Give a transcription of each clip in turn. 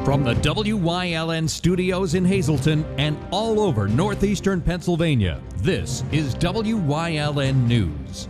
From the WYLN studios in Hazleton and all over northeastern Pennsylvania, this is WYLN News.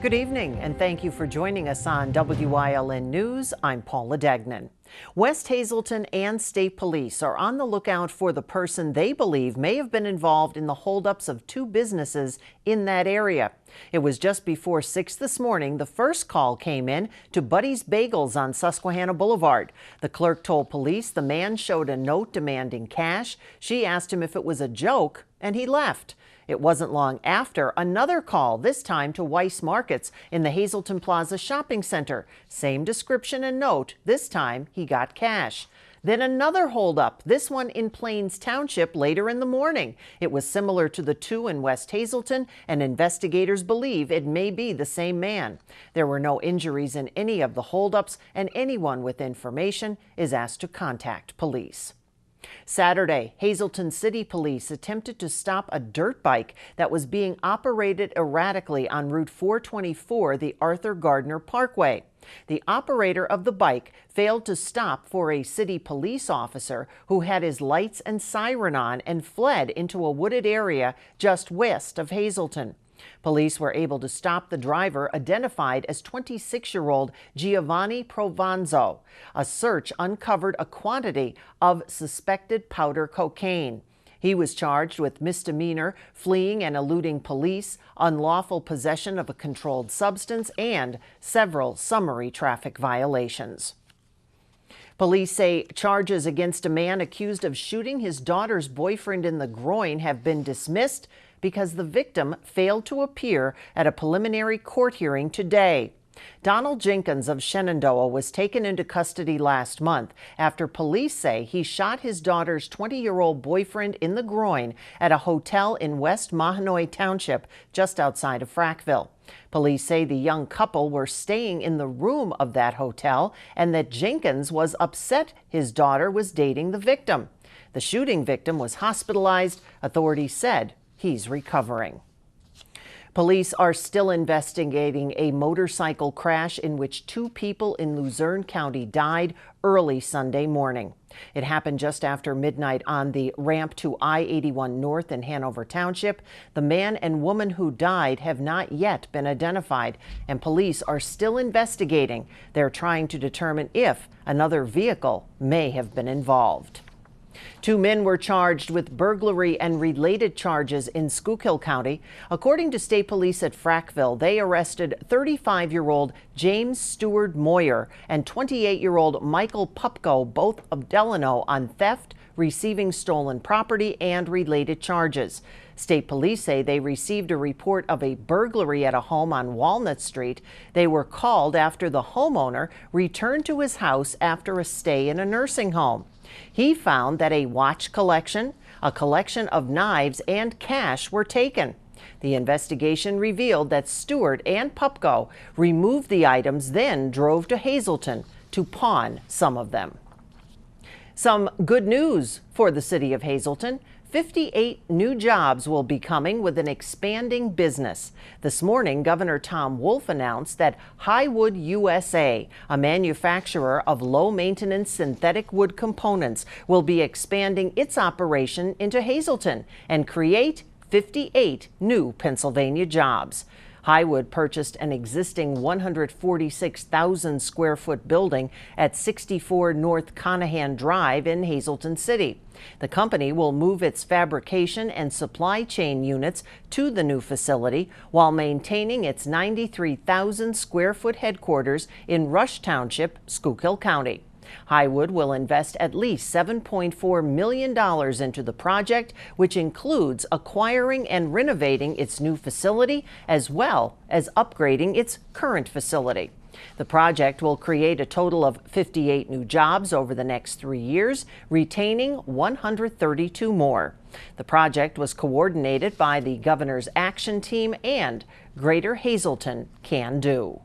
Good evening, and thank you for joining us on WYLN News. I'm Paula Degnan. West Hazleton and state police are on the lookout for the person they believe may have been involved in the holdups of two businesses in that area. It was just before 6 this morning the first call came in to Buddy's Bagels on Susquehanna Boulevard. The clerk told police the man showed a note demanding cash. She asked him if it was a joke, and he left. It wasn't long after another call, this time to Weiss Markets in the Hazleton Plaza Shopping Center. Same description and note. This time he got cash. Then another holdup, this one in Plains Township later in the morning. It was similar to the two in West Hazleton, and investigators believe it may be the same man. There were no injuries in any of the holdups, and anyone with information is asked to contact police. Saturday, Hazleton City Police attempted to stop a dirt bike that was being operated erratically on Route 424, the Arthur Gardner Parkway. The operator of the bike failed to stop for a city police officer who had his lights and siren on and fled into a wooded area just west of Hazleton. Police were able to stop the driver, identified as 26-year-old Giovanni Provanzo. A search uncovered a quantity of suspected powder cocaine. He was charged with misdemeanor, fleeing and eluding police, unlawful possession of a controlled substance, and several summary traffic violations. Police say charges against a man accused of shooting his daughter's boyfriend in the groin have been dismissed because the victim failed to appear at a preliminary court hearing today. Donald Jenkins of Shenandoah was taken into custody last month after police say he shot his daughter's 20-year-old boyfriend in the groin at a hotel in West Mahanoy Township, just outside of Frackville. Police say the young couple were staying in the room of that hotel and that Jenkins was upset his daughter was dating the victim. The shooting victim was hospitalized. Authorities said he's recovering. Police are still investigating a motorcycle crash in which two people in Luzerne County died early Sunday morning. It happened just after midnight on the ramp to I-81 North in Hanover Township. The man and woman who died have not yet been identified, and police are still investigating. They're trying to determine if another vehicle may have been involved. Two men were charged with burglary and related charges in Schuylkill County. According to state police at Frackville, they arrested 35-year-old James Stewart Moyer and 28-year-old Michael Pupko, both of Delano, on theft, receiving stolen property, and related charges. State police say they received a report of a burglary at a home on Walnut Street. They were called after the homeowner returned to his house after a stay in a nursing home. He found that a watch collection, a collection of knives, and cash were taken. The investigation revealed that Stewart and Pupko removed the items, then drove to Hazleton to pawn some of them. Some good news for the city of Hazleton. 58 new jobs will be coming with an expanding business. This morning, Governor Tom Wolf announced that Highwood USA, a manufacturer of low-maintenance synthetic wood components, will be expanding its operation into Hazleton and create 58 new Pennsylvania jobs. Highwood purchased an existing 146,000 square foot building at 64 North Conahan Drive in Hazleton City. The company will move its fabrication and supply chain units to the new facility while maintaining its 93,000 square foot headquarters in Rush Township, Schuylkill County. Highwood will invest at least $7.4 million into the project, which includes acquiring and renovating its new facility as well as upgrading its current facility. The project will create a total of 58 new jobs over the next 3 years, retaining 132 more. The project was coordinated by the Governor's Action Team and Greater Hazleton Can Do.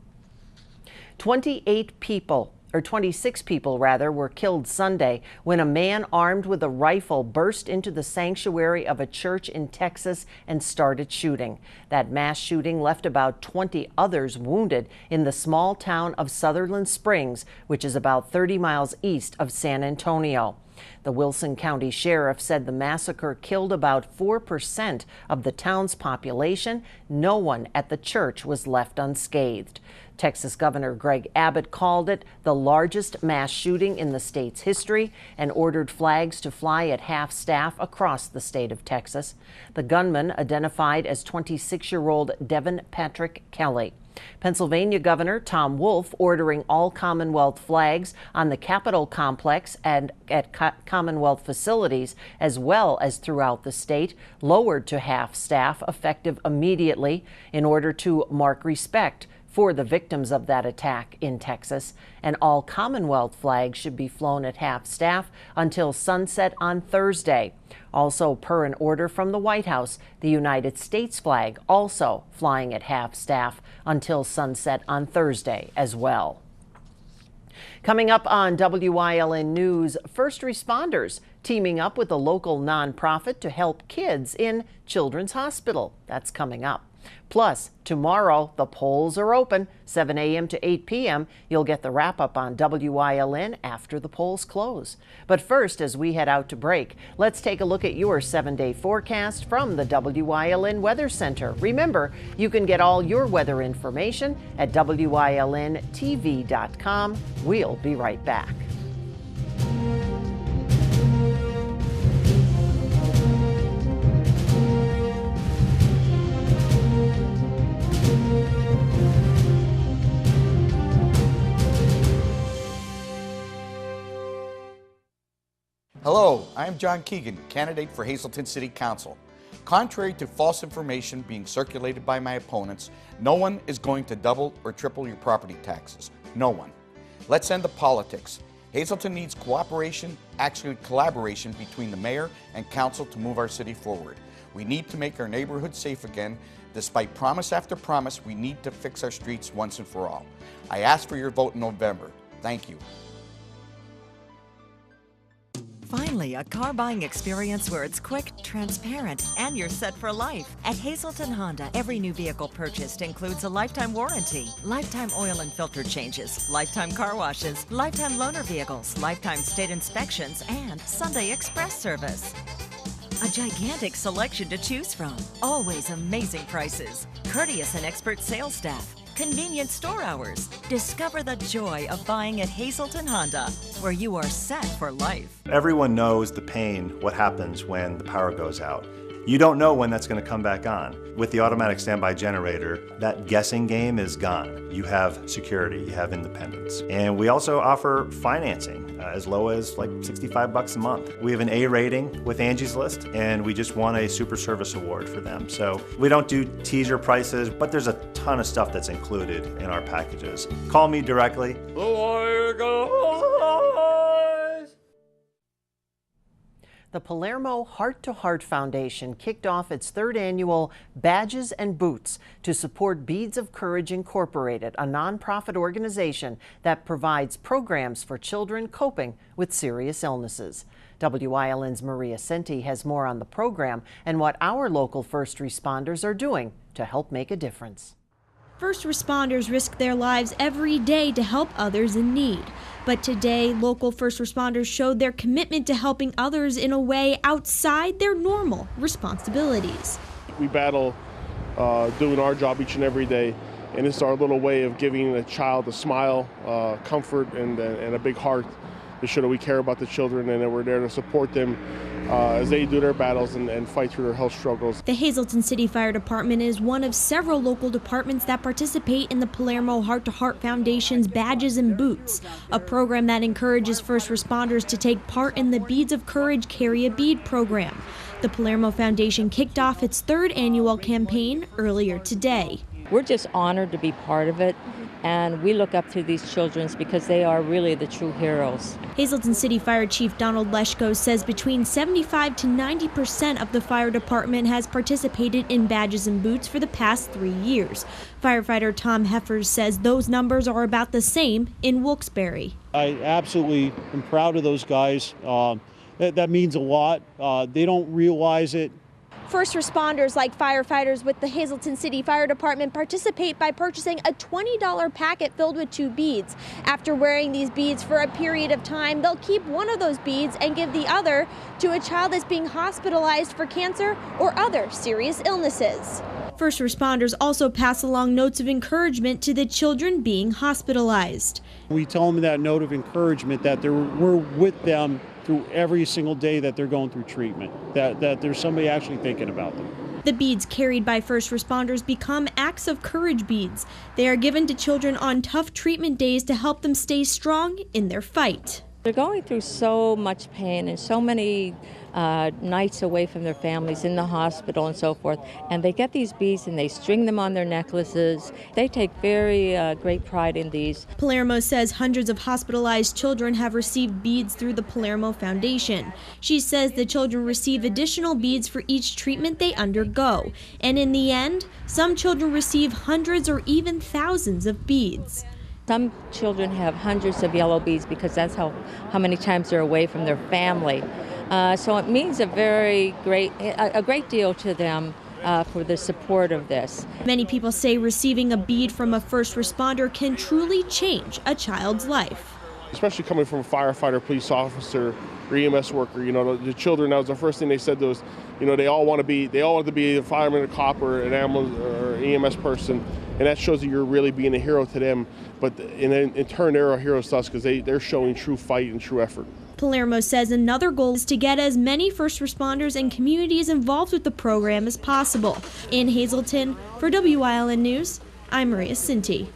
28 people 26 people were killed Sunday when a man armed with a rifle burst into the sanctuary of a church in Texas and started shooting. That mass shooting left about 20 others wounded in the small town of Sutherland Springs, which is about 30 miles east of San Antonio. The Wilson County Sheriff said the massacre killed about 4% of the town's population. No one at the church was left unscathed. Texas Governor Greg Abbott called it the largest mass shooting in the state's history and ordered flags to fly at half-staff across the state of Texas. The gunman, identified as 26-year-old Devin Patrick Kelly. Pennsylvania Governor Tom Wolf ordering all Commonwealth flags on the Capitol complex and at Commonwealth facilities, as well as throughout the state, lowered to half-staff effective immediately in order to mark respect for the victims of that attack in Texas. And all Commonwealth flags should be flown at half-staff until sunset on Thursday. Also, per an order from the White House, the United States flag also flying at half-staff until sunset on Thursday as well. Coming up on WYLN News, first responders teaming up with a local nonprofit to help kids in Children's Hospital. That's coming up. Plus, tomorrow, the polls are open, 7 a.m. to 8 p.m. You'll get the wrap-up on WYLN after the polls close. But first, as we head out to break, let's take a look at your 7-day forecast from the WYLN Weather Center. Remember, you can get all your weather information at WYLNTV.com. We'll be right back. Hello, I am John Keegan, candidate for Hazleton City Council. Contrary to false information being circulated by my opponents, no one is going to double or triple your property taxes. No one. Let's end the politics. Hazleton needs cooperation, actually collaboration between the mayor and council to move our city forward. We need to make our neighborhood safe again. Despite promise after promise, we need to fix our streets once and for all. I ask for your vote in November. Thank you. Finally, a car buying experience where it's quick, transparent, and you're set for life. At Hazleton Honda, every new vehicle purchased includes a lifetime warranty, lifetime oil and filter changes, lifetime car washes, lifetime loaner vehicles, lifetime state inspections, and Sunday express service. A gigantic selection to choose from, always amazing prices, courteous and expert sales staff, convenient store hours. Discover the joy of buying at Hazleton Honda, where you are set for life. Everyone knows the pain, what happens when the power goes out. You don't know when that's going to come back on. With the automatic standby generator, that guessing game is gone. You have security, you have independence. And we also offer financing as low as like $65 a month. We have an A rating with Angie's List, and we just won a Super Service Award for them. So we don't do teaser prices, but there's a ton of stuff that's included in our packages. Call me directly. The wire goes. The Palermo Heart to Heart Foundation kicked off its third annual Badges and Boots to support Beads of Courage Incorporated, a nonprofit organization that provides programs for children coping with serious illnesses. WYLN's Maria Senti has more on the program and what our local first responders are doing to help make a difference. First responders risk their lives every day to help others in need. But today, local first responders showed their commitment to helping others in a way outside their normal responsibilities. We battle doing our job each and every day, and it's our little way of giving a child a smile, comfort, and a big heart to show that we care about the children and that we're there to support them as they do their battles and fight through their health struggles. The Hazleton City Fire Department is one of several local departments that participate in the Palermo Heart to Heart Foundation's Badges and Boots, a program that encourages first responders to take part in the Beads of Courage Carry a Bead program. The Palermo Foundation kicked off its third annual campaign earlier today. We're just honored to be part of it, and we look up to these children because they are really the true heroes. Hazleton City Fire Chief Donald Leschko says between 75 to 90% of the fire department has participated in Badges and Boots for the past 3 years. Firefighter Tom Heffers says those numbers are about the same in Wilkes-Barre. I absolutely am proud of those guys. That means a lot. They don't realize it. First responders like firefighters with the Hazleton City Fire Department participate by purchasing a $20 packet filled with 2 beads. After wearing these beads for a period of time, they'll keep one of those beads and give the other to a child that's being hospitalized for cancer or other serious illnesses. First responders also pass along notes of encouragement to the children being hospitalized. We tell them that note of encouragement that we're with them through every single day that they're going through treatment, that there's somebody actually thinking about them. The beads carried by first responders become acts of courage beads. They are given to children on tough treatment days to help them stay strong in their fight. They're going through so much pain and so many nights away from their families in the hospital and so forth, and they get these beads and they string them on their necklaces. They take very great pride in these. Palermo says hundreds of hospitalized children have received beads through the Palermo Foundation. She says the children receive additional beads for each treatment they undergo, and in the end, some children receive hundreds or even thousands of beads. Some children have hundreds of yellow beads because that's how many times they're away from their family. So it means a great deal to them for the support of this. Many people say receiving a bead from a first responder can truly change a child's life. Especially coming from a firefighter, police officer, or EMS worker, the children, that was the first thing they said to us, they all want to be a fireman, a cop, or an ambulance or EMS person, and that shows that you're really being a hero to them, but in turn they're heroes to us because they're showing true fight and true effort. Palermo says another goal is to get as many first responders and communities involved with the program as possible. In Hazleton, for WYLN News, I'm Maria Cinti.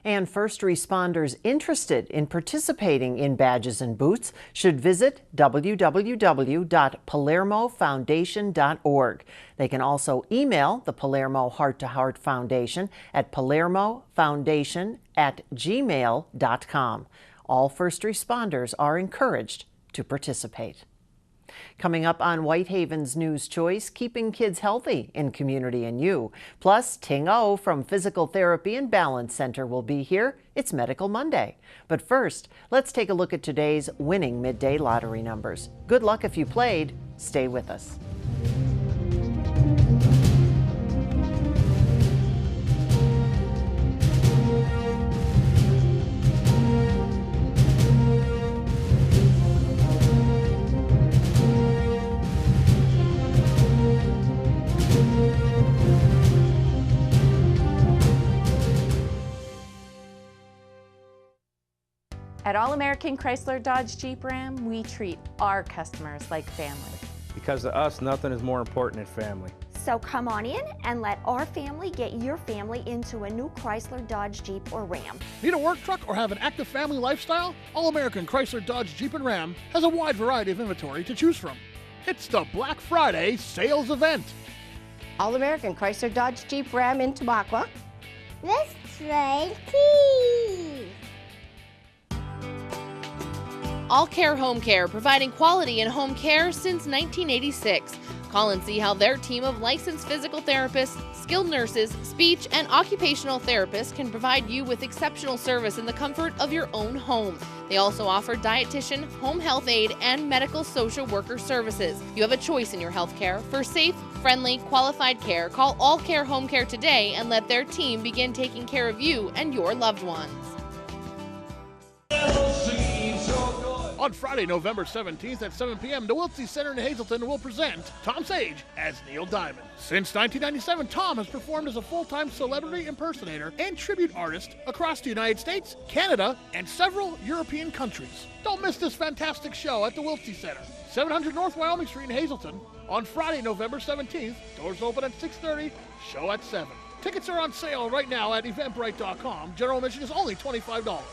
And first responders interested in participating in Badges and Boots should visit www.palermofoundation.org. They can also email the Palermo Heart to Heart Foundation at palermofoundation@gmail.com. All first responders are encouraged to participate. Coming up on Whitehaven's News Choice, keeping kids healthy in community and you. Plus, Ting O from Physical Therapy and Balance Center will be here. It's Medical Monday. But first, let's take a look at today's winning midday lottery numbers. Good luck if you played. Stay with us. At All American Chrysler Dodge Jeep Ram, we treat our customers like family. Because to us, nothing is more important than family. So come on in and let our family get your family into a new Chrysler, Dodge, Jeep, or Ram. Need a work truck or have an active family lifestyle? All American Chrysler Dodge Jeep and Ram has a wide variety of inventory to choose from. It's the Black Friday sales event. All American Chrysler Dodge Jeep Ram in Tamaqua. Let's trade keys. All Care Home Care, providing quality in home care since 1986. Call and see how their team of licensed physical therapists, skilled nurses, speech, and occupational therapists can provide you with exceptional service in the comfort of your own home. They also offer dietitian, home health aide, and medical social worker services. You have a choice in your health care. For safe, friendly, qualified care, call All Care Home Care today and let their team begin taking care of you and your loved ones. On Friday, November 17th at 7 p.m., the Wiltsey Center in Hazleton will present Tom Sage as Neil Diamond. Since 1997, Tom has performed as a full-time celebrity impersonator and tribute artist across the United States, Canada, and several European countries. Don't miss this fantastic show at the Wiltsey Center, 700 North Wyoming Street in Hazleton, on Friday, November 17th. Doors open at 6:30, show at 7. Tickets are on sale right now at eventbrite.com. General admission is only $25.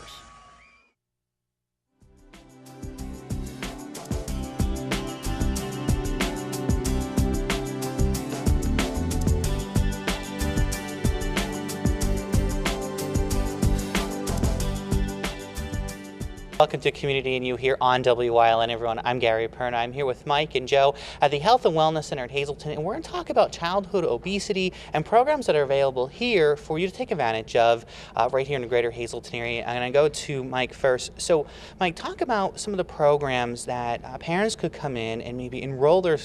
Welcome to Community and You here on WYLN, everyone. I'm Gary Perna. I'm here with Mike and Joe at the Health and Wellness Center at Hazelton, and we're going to talk about childhood obesity and programs that are available here for you to take advantage of right here in the greater Hazelton area. I'm going to go to Mike first. So, Mike, talk about some of the programs that parents could come in and maybe enroll their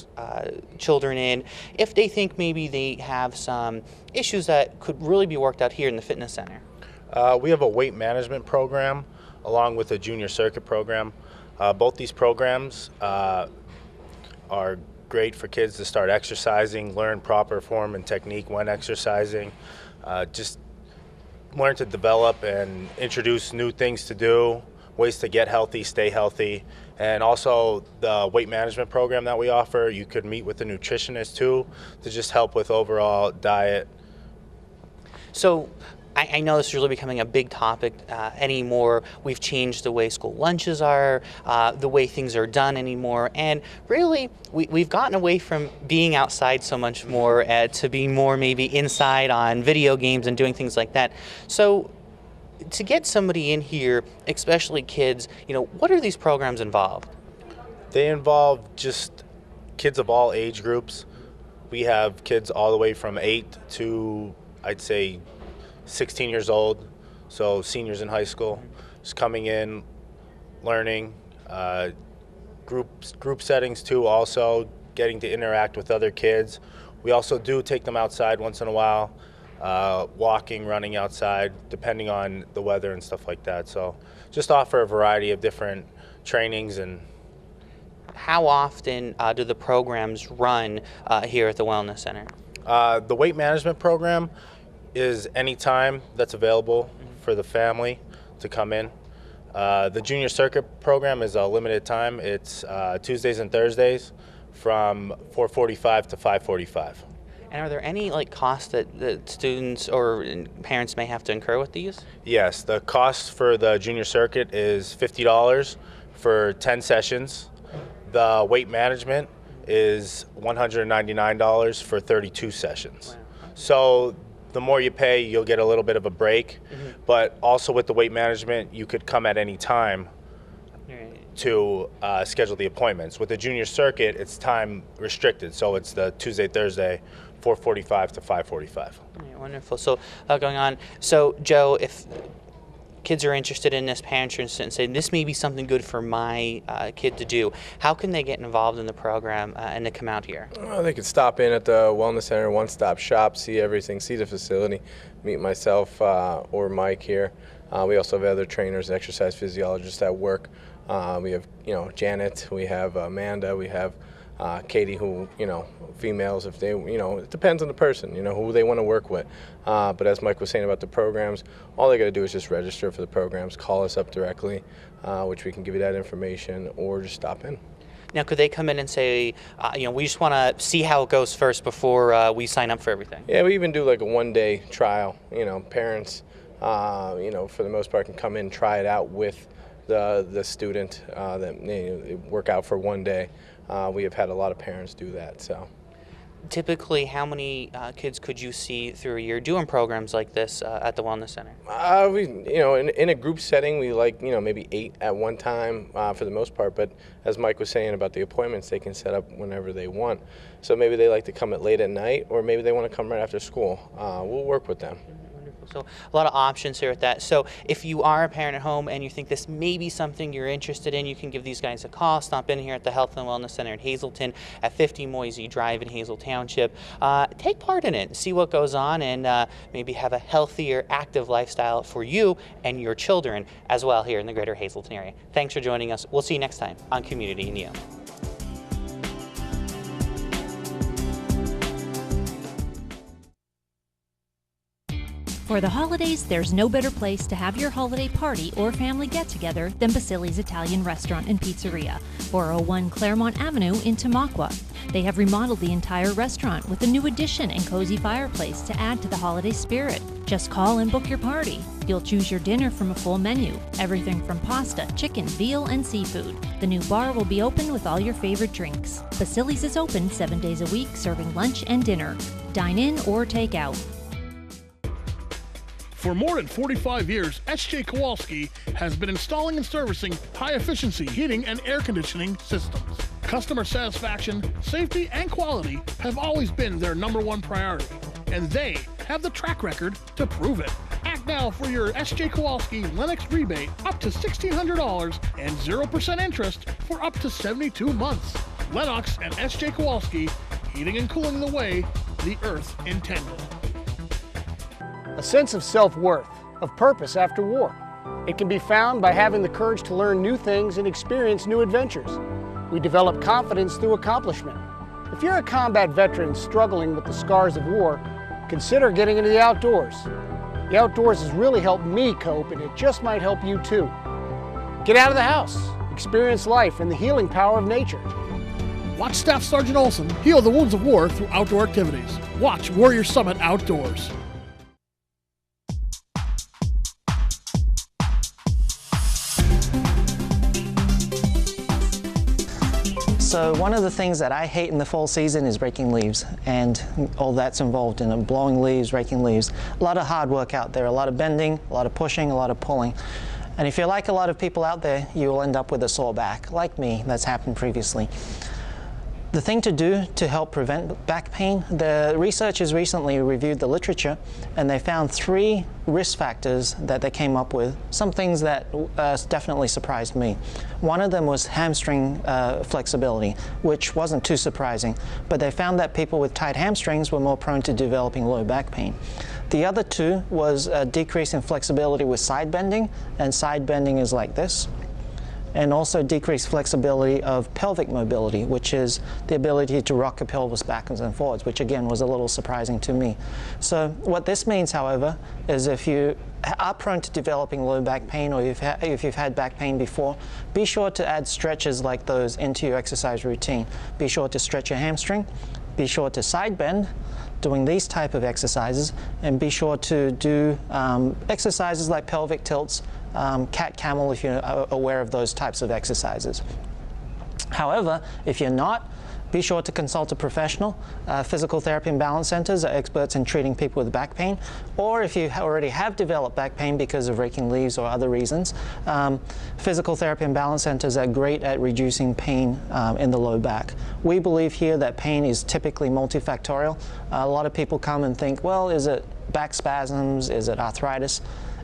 children in if they think maybe they have some issues that could really be worked out here in the fitness center. We have a weight management program along with a junior circuit program. Both these programs are great for kids to start exercising, learn proper form and technique when exercising, just learn to develop and introduce new things to do, ways to get healthy, stay healthy. And also the weight management program that we offer, you could meet with a nutritionist too to just help with overall diet. So I know this is really becoming a big topic anymore. We've changed the way school lunches are, the way things are done anymore, and really we've gotten away from being outside so much more to being more maybe inside on video games and doing things like that. So to get somebody in here, especially kids, what are these programs involved? They involve just kids of all age groups. We have kids all the way from 8 to, I'd say, 16 years old, so seniors in high school, just coming in, learning, group settings too, also getting to interact with other kids. We also do take them outside once in a while, walking, running outside, depending on the weather and stuff like that. So just offer a variety of different trainings. And how often do the programs run here at the Wellness Center? The weight management program is any time that's available for the family to come in. The junior circuit program is a limited time. It's Tuesdays and Thursdays from 4:45 to 5:45. And are there any costs that students or parents may have to incur with these? Yes, the cost for the junior circuit is $50 for 10 sessions. The weight management is $199 for 32 sessions. Wow. So the more you pay, you'll get a little bit of a break, but also with the weight management, you could come at any time to schedule the appointments. With the junior circuit, it's time restricted, so it's the Tuesday, Thursday, 4:45 to 5:45. Yeah, wonderful. So going on. So Joe, if kids are interested in this, parents are interested and say, this may be something good for my kid to do, how can they get involved in the program and to come out here? Well, they could stop in at the Wellness Center, one-stop shop, see everything, see the facility, meet myself or Mike here. We also have other trainers, exercise physiologists at work. We have, Janet, we have Amanda, we have Katie, who, females, if they, it depends on the person, who they want to work with. But as Mike was saying about the programs, all they got to do is just register for the programs, call us up directly, which we can give you that information, or just stop in. Now, could they come in and say, we just want to see how it goes first before we sign up for everything? Yeah, we even do like a one-day trial. Parents, for the most part can come in and try it out with the student that they work out for one day. We have had a lot of parents do that. So, typically, how many kids could you see through a year doing programs like this at the Wellness Center? We, in a group setting, we like maybe 8 at one time for the most part. But as Mike was saying about the appointments, they can set up whenever they want. So maybe they like to come at late at night, or maybe they want to come right after school. We'll work with them. So a lot of options here at that. So if you are a parent at home and you think this may be something you're interested in, you can give these guys a call. Stop in here at the Health and Wellness Center in Hazelton at 50 Moisey Drive in Hazel Township. Take part in it, see what goes on, and maybe have a healthier, active lifestyle for you and your children as well here in the greater Hazelton area. Thanks for joining us. We'll see you next time on Community and You. For the holidays, there's no better place to have your holiday party or family get-together than Basili's Italian Restaurant and Pizzeria, 401 Claremont Avenue in Tamaqua. They have remodeled the entire restaurant with a new addition and cozy fireplace to add to the holiday spirit. Just call and book your party. You'll choose your dinner from a full menu, everything from pasta, chicken, veal, and seafood. The new bar will be open with all your favorite drinks. Basili's is open 7 days a week, serving lunch and dinner. Dine in or take out. For more than 45 years, S.J. Kowalski has been installing and servicing high-efficiency heating and air conditioning systems. Customer satisfaction, safety, and quality have always been their #1 priority, and they have the track record to prove it. Act now for your S.J. Kowalski Lennox rebate up to $1,600 and 0% interest for up to 72 months. Lennox and S.J. Kowalski, heating and cooling the way the earth intended. A sense of self-worth, of purpose after war. It can be found by having the courage to learn new things and experience new adventures. We develop confidence through accomplishment. If you're a combat veteran struggling with the scars of war, consider getting into the outdoors. The outdoors has really helped me cope, and it just might help you too. Get out of the house, experience life and the healing power of nature. Watch Staff Sergeant Olson heal the wounds of war through outdoor activities. Watch Warrior Summit Outdoors. So one of the things that I hate in the fall season is raking leaves and all that's involved in it, blowing leaves, raking leaves. A lot of hard work out there, a lot of bending, a lot of pushing, a lot of pulling. And if you're like a lot of people out there, you will end up with a sore back, like me, that's happened previously. The thing to do to help prevent back pain, the researchers recently reviewed the literature and they found 3 risk factors that they came up with, some things that definitely surprised me. One of them was hamstring flexibility, which wasn't too surprising, but they found that people with tight hamstrings were more prone to developing low back pain. The other 2 was a decrease in flexibility with side bending, and side bending is like this. And also decreased flexibility of pelvic mobility, which is the ability to rock a pelvis backwards and forwards, which again was a little surprising to me. So what this means, however, is if you are prone to developing low back pain, or if you've had back pain before, be sure to add stretches like those into your exercise routine. Be sure to stretch your hamstring, be sure to side bend, doing these type of exercises, and be sure to do exercises like pelvic tilts, cat-camel if you're aware of those types of exercises. However, if you're not, be sure to consult a professional. Physical therapy and balance centers are experts in treating people with back pain, or if you already have developed back pain because of raking leaves or other reasons, physical therapy and balance centers are great at reducing pain in the low back. We believe here that pain is typically multifactorial. A lot of people come and think, well, is it back spasms, is it arthritis?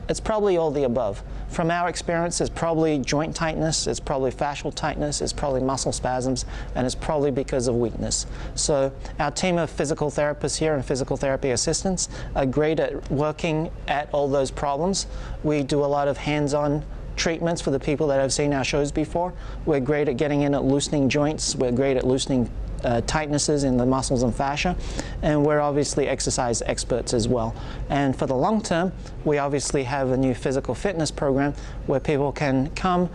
It's probably all the above. From our experience, it's probably joint tightness, it's probably fascial tightness, it's probably muscle spasms, and it's probably because of weakness. So our team of physical therapists here and physical therapy assistants are great at working at all those problems. We do a lot of hands-on treatments for the people that have seen our shows before. We're great at getting in at loosening joints, we're great at loosening tightnesses in the muscles and fascia, and we're obviously exercise experts as well. And for the long term, we obviously have a new physical fitness program where people can come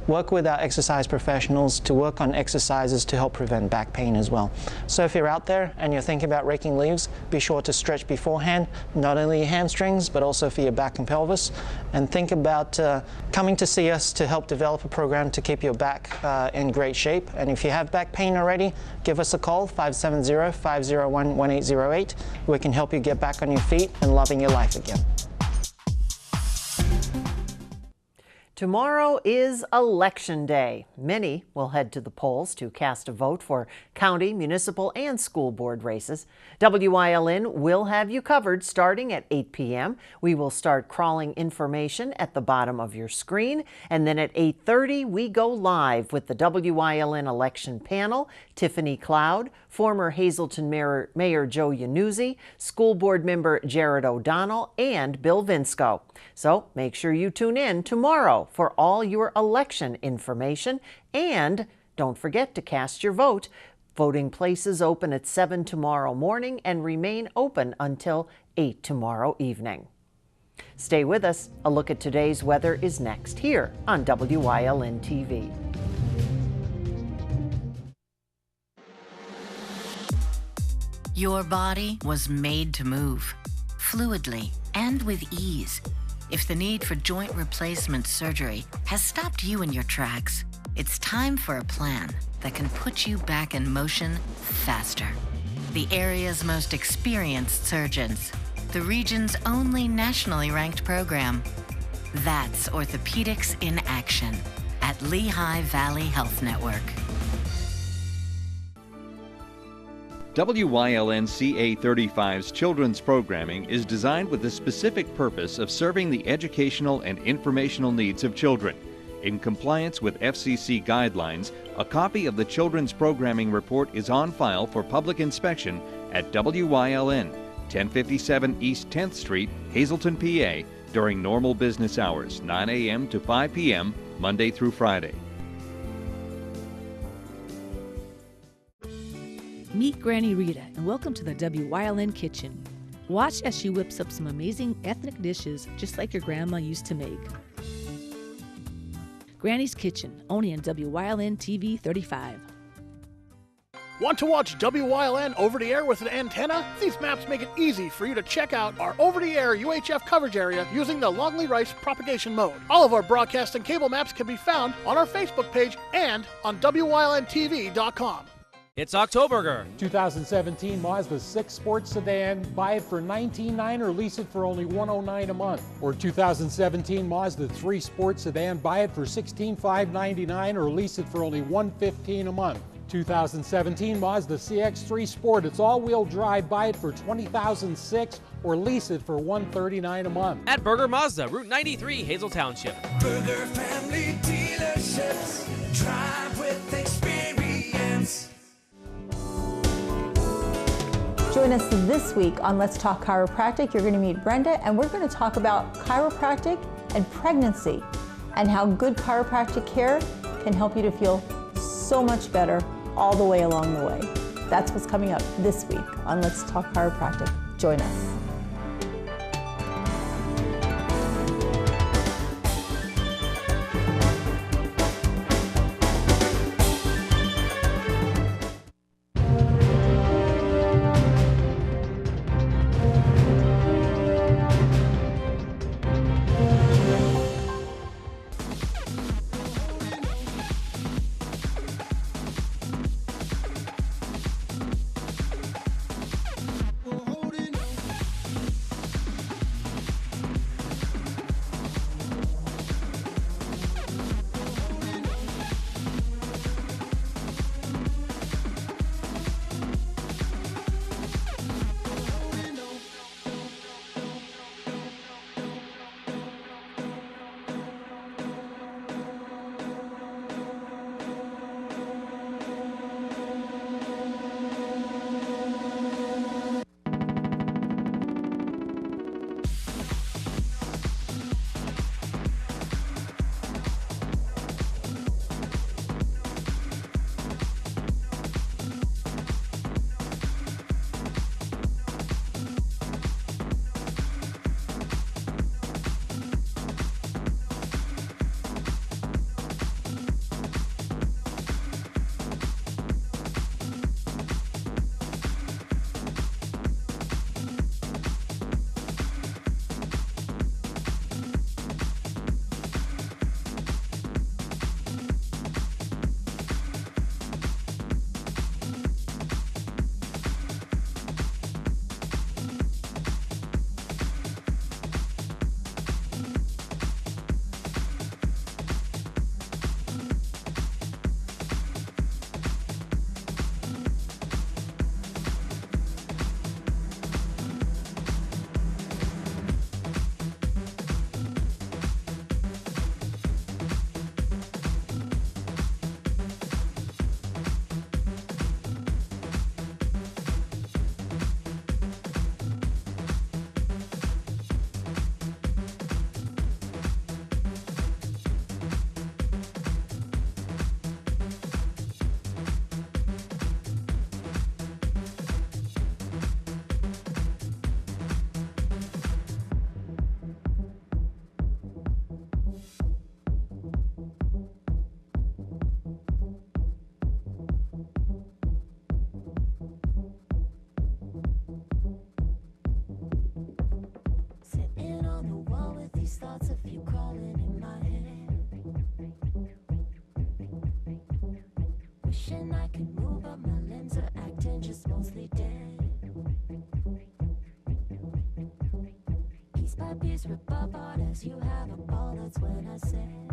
work with our exercise professionals to work on exercises to help prevent back pain as well. So if you're out there and you're thinking about raking leaves, be sure to stretch beforehand, not only your hamstrings, but also for your back and pelvis. And think about coming to see us to help develop a program to keep your back in great shape. And if you have back pain already, give us a call, 570-501-1808. We can help you get back on your feet and loving your life again. Tomorrow is Election Day. Many will head to the polls to cast a vote for county, municipal, and school board races. Wyln will have you covered starting at 8 p.m. We will start crawling information at the bottom of your screen, and then at 8:30 we go live with the Wyln election panel, Tiffany Cloud, former Hazleton Mayor Joe Yanuzzi, school board member Jared O'Donnell, and Bill Vinsco. So make sure you tune in tomorrow for all your election information, and don't forget to cast your vote. Voting places open at 7 tomorrow morning and remain open until 8 tomorrow evening. Stay with us. A look at today's weather is next here on Wyln TV. Your body was made to move fluidly and with ease. If the need for joint replacement surgery has stopped you in your tracks, it's time for a plan that can put you back in motion faster. The area's most experienced surgeons, the region's only nationally ranked program. That's Orthopedics in Action at Lehigh Valley Health Network. WYLN CA35's children's programming is designed with the specific purpose of serving the educational and informational needs of children. In compliance with FCC guidelines, a copy of the Children's Programming Report is on file for public inspection at WYLN, 1057 East 10th Street, Hazleton, PA, during normal business hours, 9 a.m. to 5 p.m., Monday through Friday. Meet Granny Rita and welcome to the WYLN kitchen. Watch as she whips up some amazing ethnic dishes just like your grandma used to make. Granny's Kitchen, only on WYLN TV 35. Want to watch WYLN over the air with an antenna? These maps make it easy for you to check out our over-the-air UHF coverage area using the Longley Rice propagation mode. All of our broadcast and cable maps can be found on our Facebook page and on WYLNTV.com. It's Octoberger. 2017 Mazda 6 Sports Sedan. Buy it for $19,900 or lease it for only $109 a month. Or 2017 Mazda 3 Sports Sedan. Buy it for $16,599 or lease it for only $115 a month. 2017 Mazda CX-3 Sport. It's all-wheel drive. Buy it for $20,600 or lease it for $139 a month. At Berger Mazda, Route 93, Hazel Township. Berger Family Dealerships. Drive with experience. Join us this week on Let's Talk Chiropractic. You're going to meet Brenda, and we're going to talk about chiropractic and pregnancy and how good chiropractic care can help you to feel so much better all the way along the way. That's what's coming up this week on Let's Talk Chiropractic. Join us. piece by piece, rip apart as you have a ball. That's when I say